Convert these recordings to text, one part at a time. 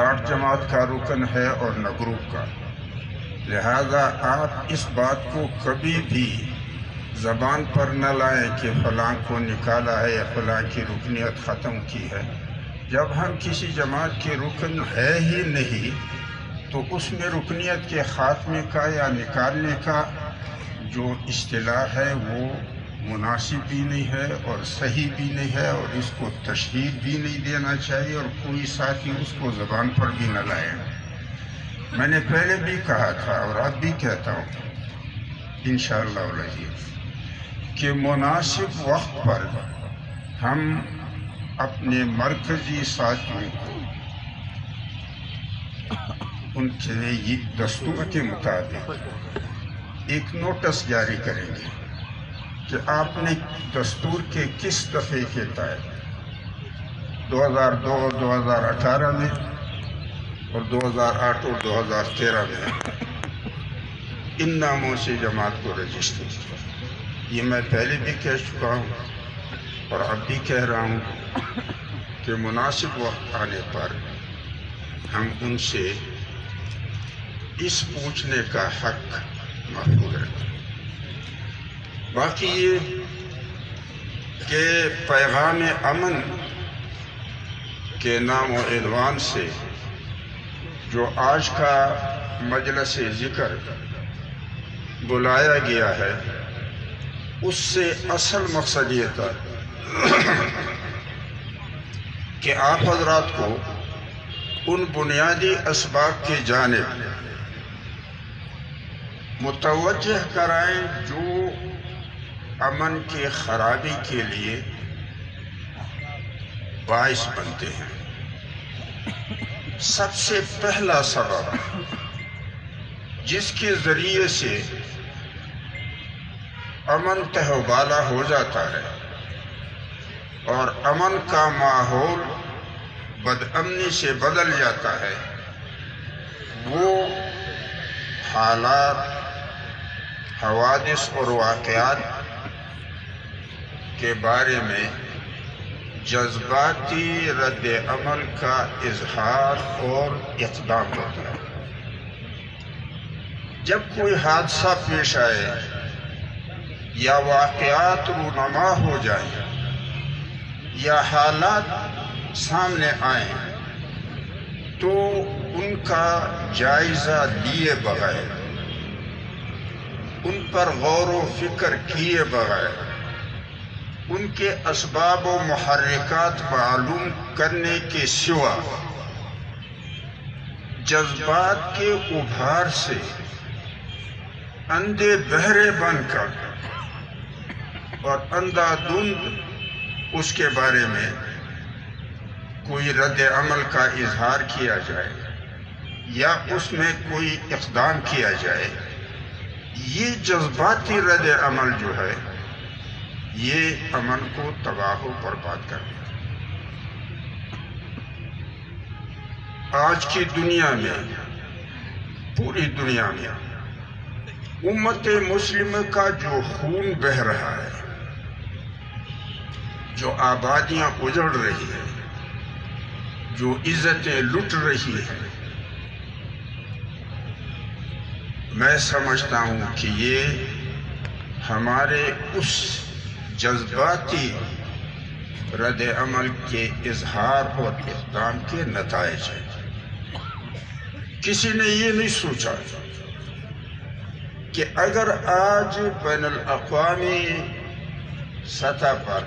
لاٹ جماعت کا رکن ہے اور نہ گروپ کا، لہذا آپ اس بات کو کبھی بھی زبان پر نہ لائیں کہ فلاں کو نکالا ہے یا فلاں کی رکنیت ختم کی ہے۔ جب ہم کسی جماعت کے رکن ہے ہی نہیں تو اس میں رکنیت کے خاتمے کا یا نکالنے کا جو اصطلاح ہے وہ مناسب بھی نہیں ہے اور صحیح بھی نہیں ہے، اور اس کو تشہیر بھی نہیں دینا چاہیے، اور کوئی ساتھی اس کو زبان پر بھی نہ لائے۔ میں نے پہلے بھی کہا تھا اور اب بھی کہتا ہوں انشاءاللہ العزیز کہ مناسب وقت پر ہم اپنے مرکزی ساتھیوں کو ان کے یہ دستور کے مطابق ایک نوٹس جاری کریں گے کہ آپ نے دستور کے کس دفعے کے تحت 2002 اور 2018 میں اور 2008 اور 2013 میں ان ناموں سے جماعت کو رجسٹر کیا۔ یہ میں پہلے بھی کہہ چکا ہوں اور اب بھی کہہ رہا ہوں کہ مناسب وقت آنے پر ہم ان سے اس پوچھنے کا حق محفوظ رکھیں۔ باقی یہ کہ پیغام امن کے نام و عنوان سے جو آج کا مجلس ذکر بلایا گیا ہے، اس سے اصل مقصد یہ تھا کہ آپ حضرات کو ان بنیادی اسباب کی جانب متوجہ کرائیں جو امن کی خرابی کے لیے باعث بنتے ہیں۔ سب سے پہلا سبب جس کے ذریعے سے امن تہو بالا ہو جاتا ہے اور امن کا ماحول بدامنی سے بدل جاتا ہے، وہ حالات، حوادث اور واقعات کے بارے میں جذباتی رد عمل کا اظہار اور اقدام ہوتا ہے۔ جب کوئی حادثہ پیش آئے یا واقعات رونما ہو جائیں یا حالات سامنے آئیں تو ان کا جائزہ لیے بغیر، ان پر غور و فکر کیے بغیر، ان کے اسباب و محرکات معلوم کرنے کے سوا جذبات کے ابھار سے اندھے بہرے بن کر اور اندھا دھند اس کے بارے میں کوئی رد عمل کا اظہار کیا جائے یا اس میں کوئی اقدام کیا جائے، یہ جذباتی رد عمل جو ہے یہ امن کو تباہ و برباد کر دیتا ہے۔ آج کی دنیا میں، پوری دنیا میں امت مسلمہ کا جو خون بہہ رہا ہے، جو آبادیاں اجڑ رہی ہیں، جو عزتیں لٹ رہی ہیں، میں سمجھتا ہوں کہ یہ ہمارے اس جذباتی رد عمل کے اظہار اور اقدام کے نتائج ہیں۔ کسی نے یہ نہیں سوچا کہ اگر آج بین الاقوامی سطح پر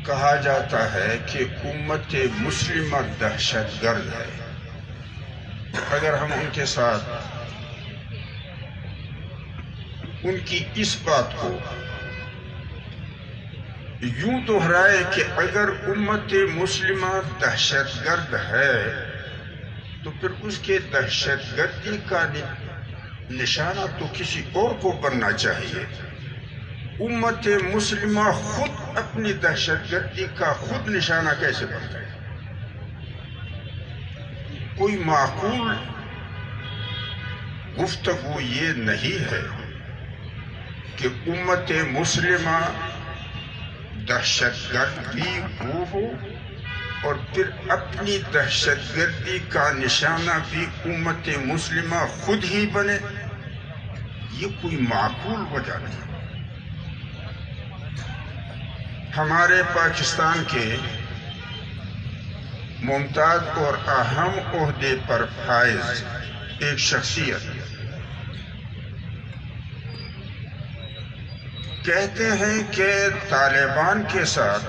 کہا جاتا ہے کہ امت مسلمہ دہشت گرد ہے، اگر ہم ان کے ساتھ ان کی اس بات کو یوں دہرائے کہ اگر امت مسلمہ دہشت گرد ہے تو پھر اس کے دہشت گردی کا نشانہ تو کسی اور کو بننا چاہیے۔ امت مسلمہ خود اپنی دہشت گردی کا خود نشانہ کیسے بنتا ہے؟ کوئی معقول گفتگو یہ نہیں ہے کہ امت مسلمہ دہشت گرد بھی وہ ہو اور پھر اپنی دہشت گردی کا نشانہ بھی امت مسلمہ خود ہی بنے، یہ کوئی معقول وجہ نہیں۔ ہمارے پاکستان کے ممتاز اور اہم عہدے پر فائز ایک شخصیت کہتے ہیں کہ طالبان کے ساتھ